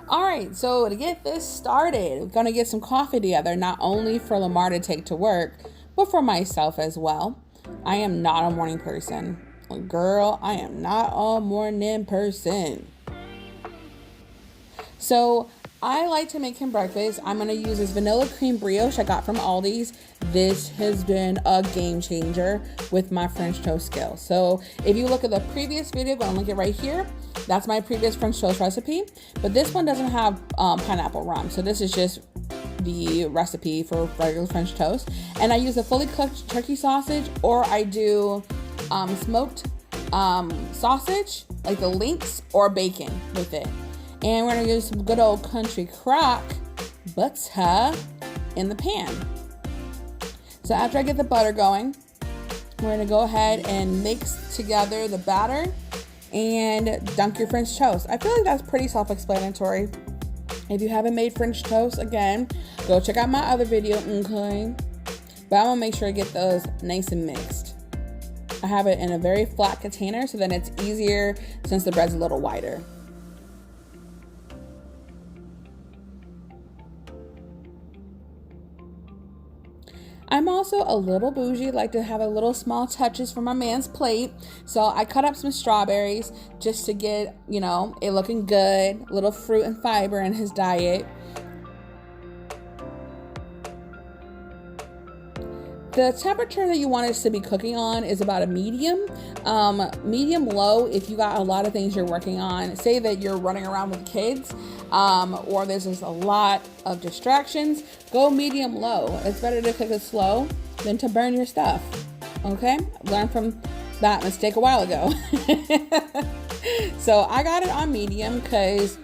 All right, so to get this started, we're gonna get some coffee together, not only for Lamar to take to work, but for myself as well. I am not a morning person. Girl, I am not a morning person. So I like to make him breakfast. I'm going to use this vanilla cream brioche I got from Aldi's. This has been a game changer with my French toast skills. So if you look at the previous video, I'm going to link it right here. That's my previous French toast recipe. But this one doesn't have pineapple rum. So this is just the recipe for regular French toast. And I use a fully cooked turkey sausage, or I do smoked sausage, like the links, or bacon with it. And we're gonna use some good old country crock butter in the pan. So after I get the butter going, we're gonna go ahead and mix together the batter and dunk your French toast. I feel like that's pretty self-explanatory. If you haven't made French toast, again, go check out my other video, okay? But I'm gonna make sure I get those nice and mixed. I have it in a very flat container, so then it's easier since the bread's a little wider. I'm also a little bougie, like to have a little small touches for my man's plate. So I cut up some strawberries just to get, it looking good, little fruit and fiber in his diet. The temperature that you want us to be cooking on is about a medium. Medium low if you got a lot of things you're working on. Say that you're running around with kids, or there's just a lot of distractions. Go medium low. It's better to cook it slow than to burn your stuff. Okay? Learn from that mistake a while ago. So I got it on medium because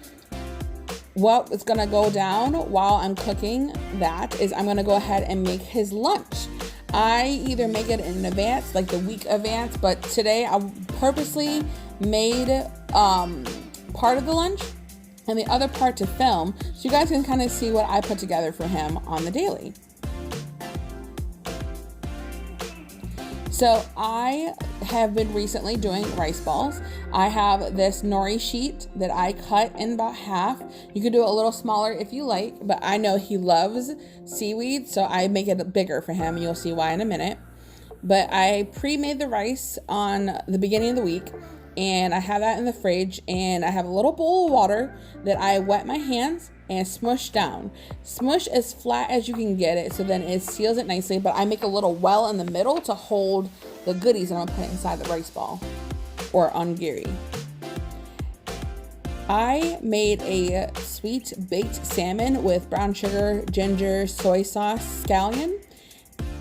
what is gonna go down while I'm cooking that is I'm gonna go ahead and make his lunch. I either make it in advance, like the week advance, but today I purposely made part of the lunch and the other part to film, so you guys can kind of see what I put together for him on the daily. So I have been recently doing rice balls. I have this nori sheet that I cut in about half. You can do it a little smaller if you like, but I know he loves seaweed, so I make it bigger for him. You'll see why in a minute. But I pre-made the rice on the beginning of the week, and I have that in the fridge, and I have a little bowl of water that I wet my hands and smush down. Smush as flat as you can get it, so then it seals it nicely, but I make a little well in the middle to hold the goodies that I'm gonna put inside the rice ball or ongiri. I made a sweet baked salmon with brown sugar, ginger, soy sauce, scallion,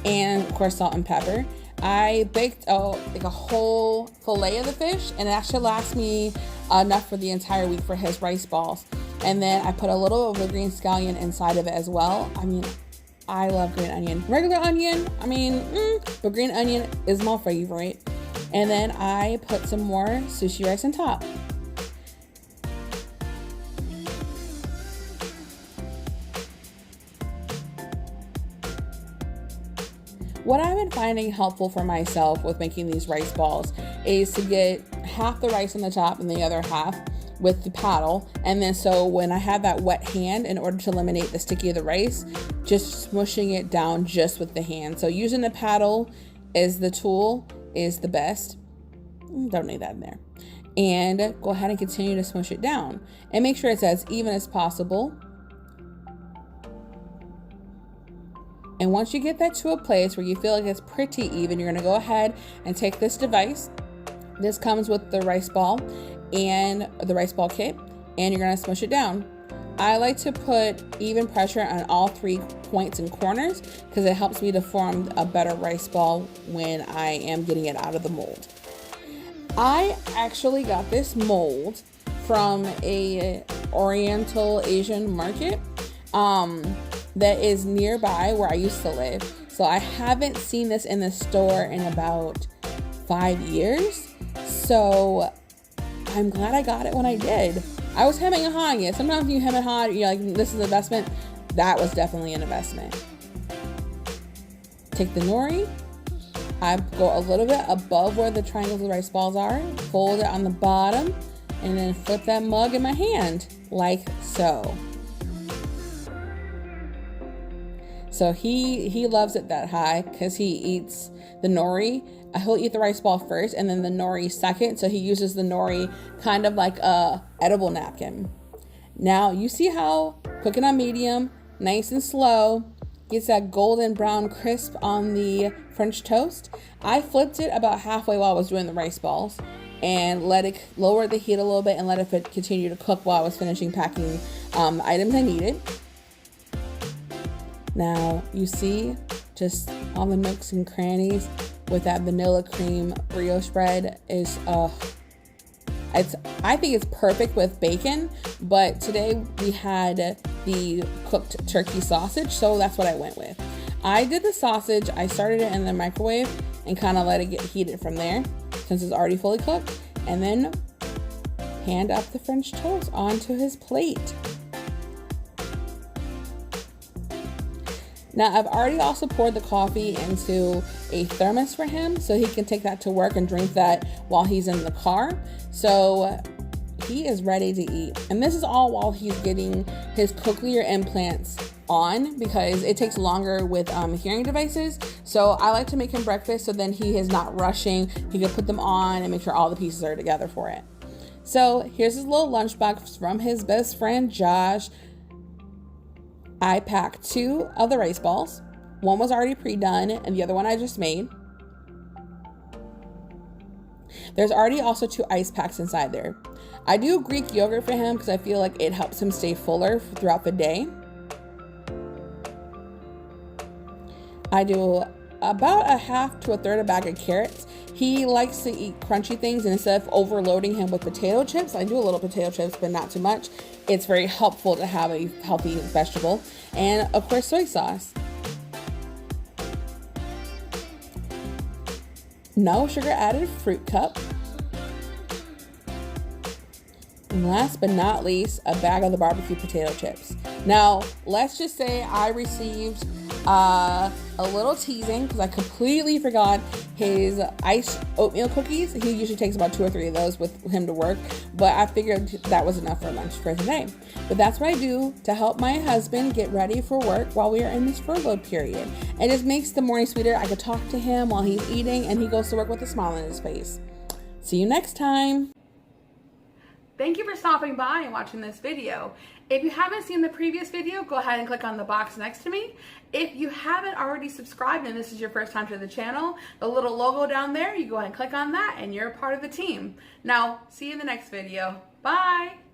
and of course salt and pepper. I baked like a whole fillet of the fish, and that should last me enough for the entire week for his rice balls. And then I put a little of the green scallion inside of it as well. I mean, I love green onion. Regular onion, but green onion is my favorite. And then I put some more sushi rice on top. What I've been finding helpful for myself with making these rice balls is to get half the rice on the top and the other half with the paddle. And then so when I have that wet hand, in order to eliminate the sticky of the rice, just smushing it down just with the hand. So using the paddle as the tool is the best. Don't need that in there. And go ahead and continue to smush it down. And make sure it's as even as possible. And once you get that to a place where you feel like it's pretty even, you're gonna go ahead and take this device. This comes with the rice ball and the rice ball kit, and you're gonna smush it down. I like to put even pressure on all 3 points and corners because it helps me to form a better rice ball when I am getting it out of the mold. I actually got this mold from a Oriental Asian market that is nearby where I used to live. So I haven't seen this in the store in about 5 years. So I'm glad I got it when I did. I was hemming and hawing it. Sometimes you hem and haw, you're like, this is an investment. That was definitely an investment. Take the nori. I go a little bit above where the triangles of the rice balls are. Fold it on the bottom. and then flip that mug in my hand like so. So he loves it that high because he eats the nori. He'll eat the rice ball first and then the nori second. So he uses the nori kind of like a edible napkin. Now you see how cooking on medium, nice and slow, gets that golden brown crisp on the French toast. I flipped it about halfway while I was doing the rice balls and let it lower the heat a little bit and let it continue to cook while I was finishing packing the items I needed. Now you see just all the nooks and crannies with that vanilla cream brioche bread is I think it's perfect with bacon, but today we had the cooked turkey sausage, so that's what I went with. I did the sausage, I started it in the microwave and kind of let it get heated from there since it's already fully cooked, and then hand up the French toast onto his plate. Now, I've already also poured the coffee into a thermos for him so he can take that to work and drink that while he's in the car. So he is ready to eat. And this is all while he's getting his cochlear implants on because it takes longer with hearing devices. So I like to make him breakfast so then he is not rushing. He can put them on and make sure all the pieces are together for it. So here's his little lunchbox from his best friend, Josh. I packed 2 of the rice balls. One was already pre-done and the other one I just made. There's already also 2 ice packs inside there. I do Greek yogurt for him because I feel like it helps him stay fuller throughout the day. I do about a half to a third a bag of carrots. He likes to eat crunchy things, and instead of overloading him with potato chips, I do a little potato chips, but not too much. It's very helpful to have a healthy vegetable. And of course, soy sauce. No sugar added fruit cup. And last but not least, a bag of the barbecue potato chips. Now, let's just say I received a little teasing because I completely forgot his iced oatmeal cookies. He usually takes about 2 or 3 of those with him to work, but I figured that was enough for lunch for today. But that's what I do to help my husband get ready for work while we are in this furlough period. It just makes the morning sweeter. I could talk to him while he's eating and he goes to work with a smile on his face. See you next time. Thank you for stopping by and watching this video. If you haven't seen the previous video, go ahead and click on the box next to me. If you haven't already subscribed and this is your first time to the channel, the little logo down there, you go ahead and click on that and you're a part of the team. Now, see you in the next video. Bye!